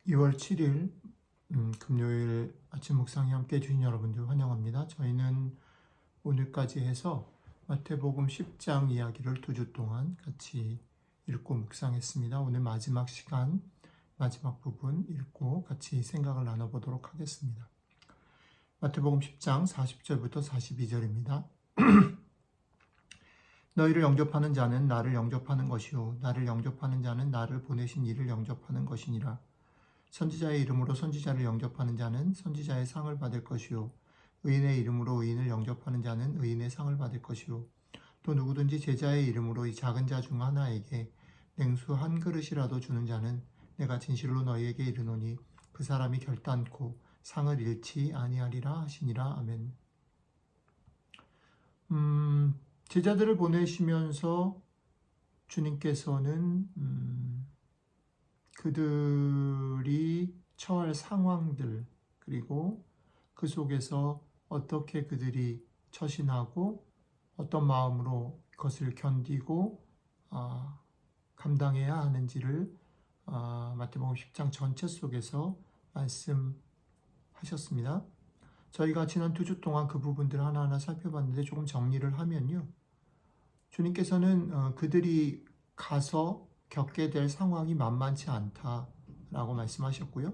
2월 7일 금요일 아침 묵상에 함께 해주신 여러분들 환영합니다. 저희는 오늘까지 해서 마태복음 10장 이야기를 2주 동안 같이 읽고 묵상했습니다. 오늘 마지막 시간, 마지막 부분 읽고 같이 생각을 나눠보도록 하겠습니다. 마태복음 10장 40절부터 42절입니다. 너희를 영접하는 자는 나를 영접하는 것이요 나를 영접하는 자는 나를 보내신 이를 영접하는 것이니라. 선지자의 이름으로 선지자를 영접하는 자는 선지자의 상을 받을 것이요 의인의 이름으로 의인을 영접하는 자는 의인의 상을 받을 것이요 또 누구든지 제자의 이름으로 이 작은 자 중 하나에게 냉수 한 그릇이라도 주는 자는 내가 진실로 너희에게 이르노니 그 사람이 결단코 상을 잃지 아니하리라 하시니라. 아멘. 제자들을 보내시면서 주님께서는 그들이 처할 상황들, 그리고 그 속에서 어떻게 그들이 처신하고 어떤 마음으로 그것을 견디고 감당해야 하는지를 마태복음 10장 전체 속에서 말씀하셨습니다. 저희가 지난 2주 동안 그 부분들을 하나하나 살펴봤는데 조금 정리를 하면요. 주님께서는 그들이 가서 겪게 될 상황이 만만치 않다라고 말씀하셨고요.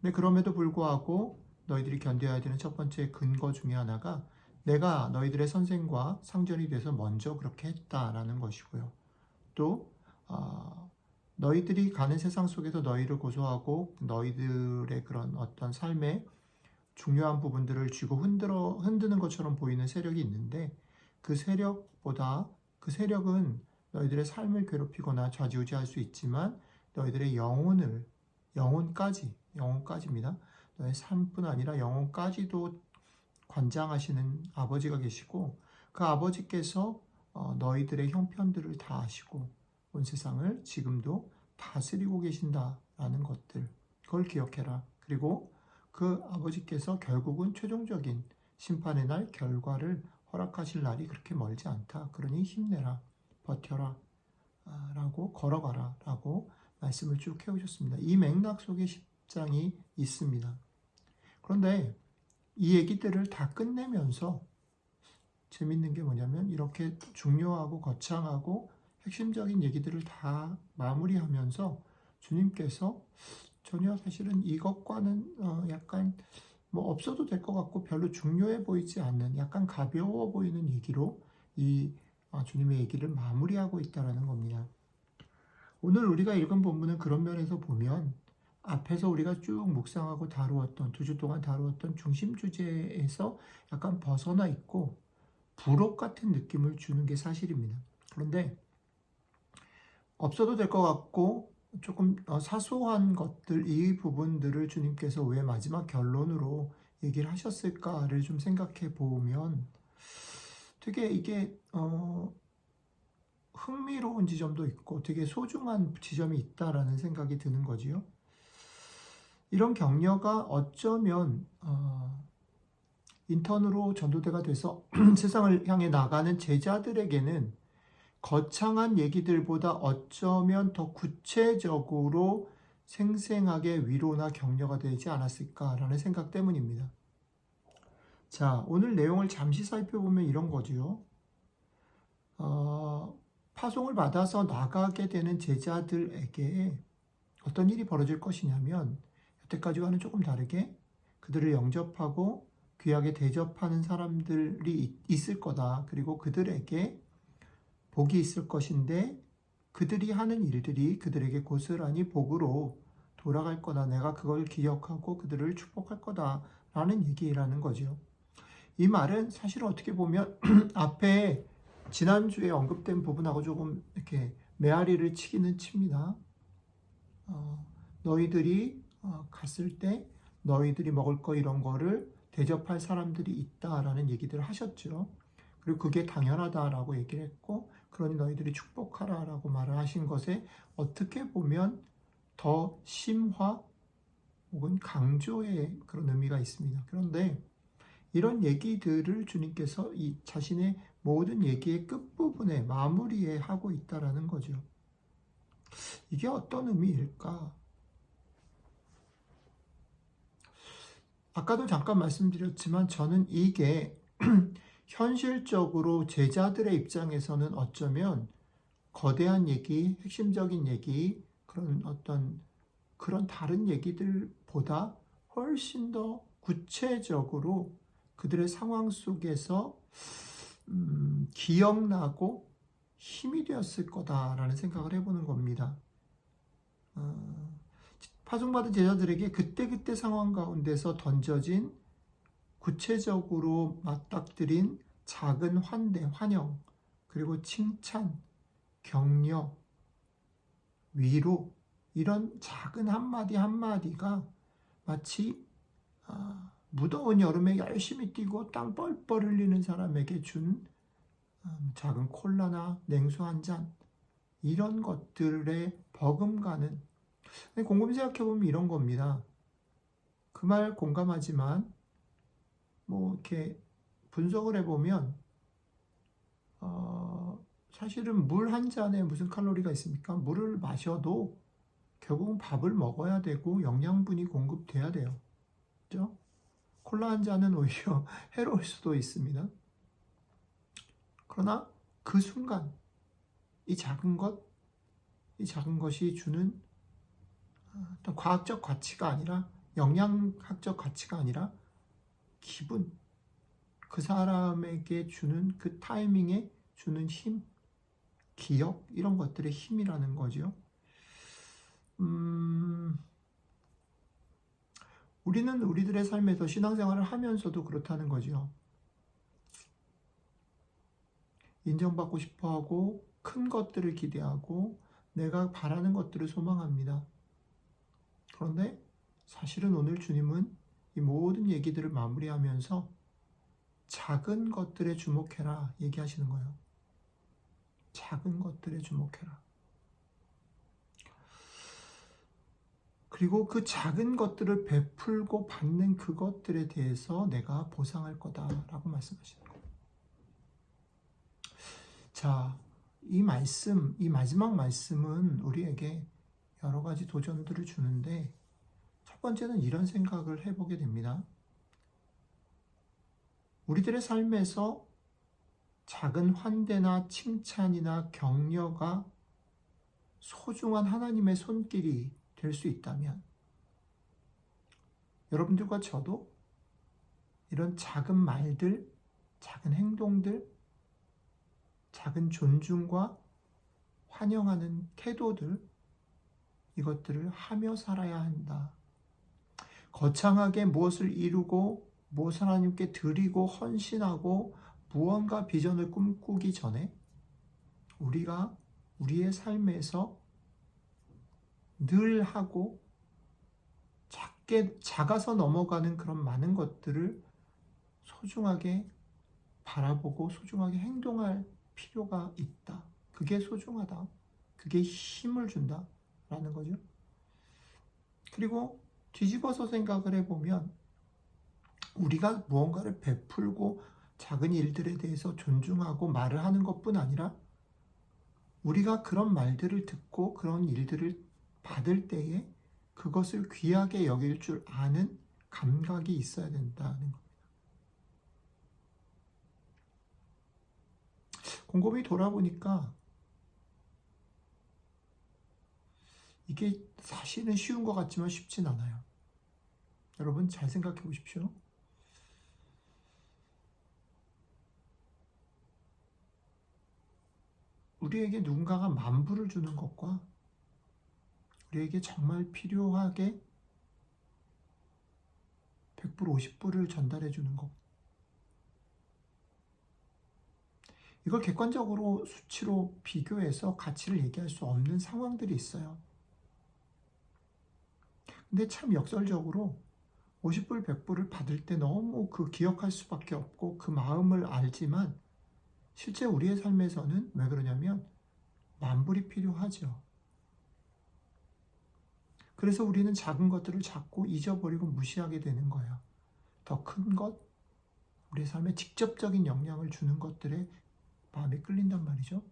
근데 그럼에도 불구하고 너희들이 견뎌야 되는 첫 번째 근거 중에 하나가 내가 너희들의 선생과 상전이 돼서 먼저 그렇게 했다라는 것이고요. 또 너희들이 가는 세상 속에서 너희를 고소하고 너희들의 그런 어떤 삶의 중요한 부분들을 쥐고 흔드는 것처럼 보이는 세력이 있는데 그 세력은 너희들의 삶을 괴롭히거나 좌지우지할 수 있지만 너희들의 영혼까지입니다. 너의 삶뿐 아니라 영혼까지도 관장하시는 아버지가 계시고 그 아버지께서 너희들의 형편들을 다 아시고 온 세상을 지금도 다스리고 계신다라는 것들, 그걸 기억해라. 그리고 그 아버지께서 결국은 최종적인 심판의 날 결과를 허락하실 날이 그렇게 멀지 않다. 그러니 힘내라, 버텨라, 라고 걸어가라 라고 말씀을 쭉 해오셨습니다. 이 맥락 속에 10장이 있습니다. 그런데 이 얘기들을 다 끝내면서 재밌는 게 뭐냐면 이렇게 중요하고 거창하고 핵심적인 얘기들을 다 마무리하면서 주님께서 전혀 사실은 이것과는 약간 없어도 될 것 같고 별로 중요해 보이지 않는 약간 가벼워 보이는 얘기로 이 주님의 얘기를 마무리하고 있다는 겁니다. 오늘 우리가 읽은 본문은 그런 면에서 보면 앞에서 우리가 쭉 묵상하고 다루었던 2주 동안 다루었던 중심 주제에서 약간 벗어나 있고 부록 같은 느낌을 주는 게 사실입니다. 그런데 없어도 될 것 같고 조금 사소한 것들, 이 부분들을 주님께서 왜 마지막 결론으로 얘기를 하셨을까를 좀 생각해 보면 되게 이게 흥미로운 지점도 있고 되게 소중한 지점이 있다라는 생각이 드는 거지요. 이런 격려가 어쩌면 인턴으로 전도대가 돼서 세상을 향해 나가는 제자들에게는 거창한 얘기들보다 어쩌면 더 구체적으로 생생하게 위로나 격려가 되지 않았을까라는 생각 때문입니다. 자, 오늘 내용을 잠시 살펴보면 이런 거죠. 파송을 받아서 나가게 되는 제자들에게 어떤 일이 벌어질 것이냐면 여태까지와는 조금 다르게 그들을 영접하고 귀하게 대접하는 사람들이 있을 거다. 그리고 그들에게 복이 있을 것인데 그들이 하는 일들이 그들에게 고스란히 복으로 돌아갈 거다. 내가 그걸 기억하고 그들을 축복할 거다라는 얘기라는 거죠. 이 말은 사실 어떻게 보면 앞에 지난주에 언급된 부분하고 조금 이렇게 메아리를 치기는 칩니다. 너희들이 갔을 때 너희들이 먹을 거 이런 거를 대접할 사람들이 있다라는 얘기들을 하셨죠. 그리고 그게 당연하다라고 얘기를 했고 그러니 너희들이 축복하라라고 말을 하신 것에 어떻게 보면 더 심화 혹은 강조의 그런 의미가 있습니다. 그런데 이런 얘기들을 주님께서 이 자신의 모든 얘기의 끝부분에 마무리에 하고 있다라는 거죠. 이게 어떤 의미일까? 아까도 잠깐 말씀드렸지만 저는 이게 현실적으로 제자들의 입장에서는 어쩌면 거대한 얘기, 핵심적인 얘기, 그런 어떤 그런 다른 얘기들보다 훨씬 더 구체적으로 그들의 상황 속에서 기억나고 힘이 되었을 거다라는 생각을 해보는 겁니다. 파송받은 제자들에게 그때그때 상황 가운데서 던져진 구체적으로 맞닥뜨린 작은 환대, 환영, 그리고 칭찬, 격려, 위로, 이런 작은 한마디 한마디가 마치 무더운 여름에 열심히 뛰고 땀 뻘뻘 흘리는 사람에게 준 작은 콜라나 냉수 한 잔, 이런 것들에 버금가는, 곰곰이 생각해보면 이런 겁니다. 그 말 공감하지만 뭐 이렇게 분석을 해보면 사실은 물 한 잔에 무슨 칼로리가 있습니까? 물을 마셔도 결국은 밥을 먹어야 되고 영양분이 공급돼야 돼요. 그죠? 콜라 한 잔은 오히려 해로울 수도 있습니다. 그러나 그 순간 이 작은 것이 주는 어떤 과학적 가치가 아니라, 영양학적 가치가 아니라 기분, 그 사람에게 주는 그 타이밍에 주는 힘, 기억, 이런 것들의 힘이라는 거죠. 우리는 우리들의 삶에서 신앙생활을 하면서도 그렇다는 거죠. 인정받고 싶어하고 큰 것들을 기대하고 내가 바라는 것들을 소망합니다. 그런데 사실은 오늘 주님은 이 모든 얘기들을 마무리하면서 작은 것들에 주목해라 얘기하시는 거예요. 작은 것들에 주목해라. 그리고 그 작은 것들을 베풀고 받는 그것들에 대해서 내가 보상할 거다라고 말씀하시는 거예요. 자, 이 마지막 말씀은 우리에게 여러 가지 도전들을 주는데, 첫 번째는 이런 생각을 해보게 됩니다. 우리들의 삶에서 작은 환대나 칭찬이나 격려가 소중한 하나님의 손길이 될 수 있다면, 여러분들과 저도 이런 작은 말들, 작은 행동들, 작은 존중과 환영하는 태도들, 이것들을 하며 살아야 한다. 거창하게 무엇을 이루고 무엇을 하나님께 드리고 헌신하고 무언가 비전을 꿈꾸기 전에 우리가 우리의 삶에서 늘 하고 작아서 넘어가는 그런 많은 것들을 소중하게 바라보고 소중하게 행동할 필요가 있다. 그게 소중하다. 그게 힘을 준다. 라는 거죠. 그리고 뒤집어서 생각을 해보면 우리가 무언가를 베풀고 작은 일들에 대해서 존중하고 말을 하는 것뿐 아니라 우리가 그런 말들을 듣고 그런 일들을 받을 때에 그것을 귀하게 여길 줄 아는 감각이 있어야 된다는 겁니다. 곰곰이 돌아보니까 이게 사실은 쉬운 것 같지만 쉽진 않아요. 여러분 잘 생각해 보십시오. 우리에게 누군가가 10,000불을 주는 것과 우리에게 정말 필요하게 100불, 50불을 전달해 주는 것, 이걸 객관적으로 수치로 비교해서 가치를 얘기할 수 없는 상황들이 있어요. 근데 참 역설적으로 50불, 100불을 받을 때 너무 기억할 수밖에 없고 그 마음을 알지만 실제 우리의 삶에서는 왜 그러냐면 10,000불이 필요하죠. 그래서 우리는 작은 것들을 자꾸 잊어버리고 무시하게 되는 거예요. 더 큰 것, 우리의 삶에 직접적인 영향을 주는 것들에 마음이 끌린단 말이죠.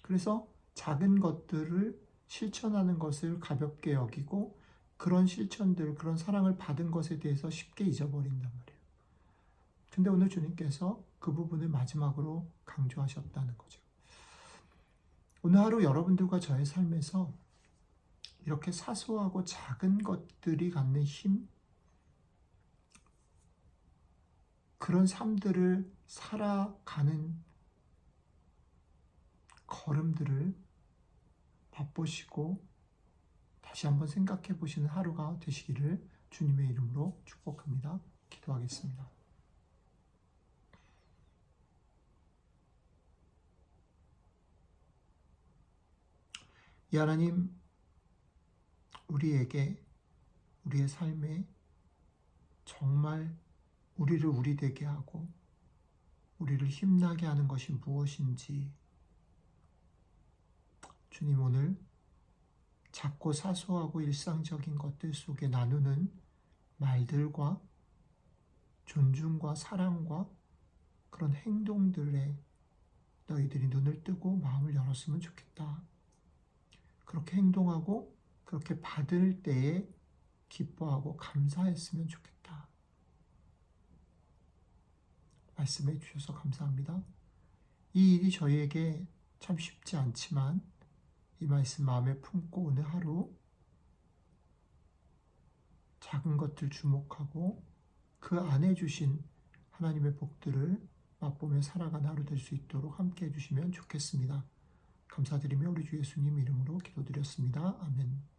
그래서 작은 것들을 실천하는 것을 가볍게 여기고 그런 실천들, 그런 사랑을 받은 것에 대해서 쉽게 잊어버린단 말이에요. 근데 오늘 주님께서 그 부분을 마지막으로 강조하셨다는 거죠. 오늘 하루 여러분들과 저의 삶에서 이렇게 사소하고 작은 것들이 갖는 힘, 그런 삶들을 살아가는 걸음들을 맛보시고 다시 한번 생각해 보시는 하루가 되시기를 주님의 이름으로 축복합니다. 기도하겠습니다. 이 하나님, 우리에게, 우리의 삶에 정말 우리를 우리 되게 하고 우리를 힘나게 하는 것이 무엇인지 주님, 오늘 작고 사소하고 일상적인 것들 속에 나누는 말들과 존중과 사랑과 그런 행동들에 너희들이 눈을 뜨고 마음을 열었으면 좋겠다. 그렇게 행동하고 그렇게 받을 때에 기뻐하고 감사했으면 좋겠다. 말씀해 주셔서 감사합니다. 이 일이 저희에게 참 쉽지 않지만 이 말씀 마음에 품고 오늘 하루 작은 것들 주목하고 그 안에 주신 하나님의 복들을 맛보며 살아가는 하루 될 수 있도록 함께 해주시면 좋겠습니다. 감사드리며 우리 주 예수님 이름으로 기도드렸습니다. 아멘.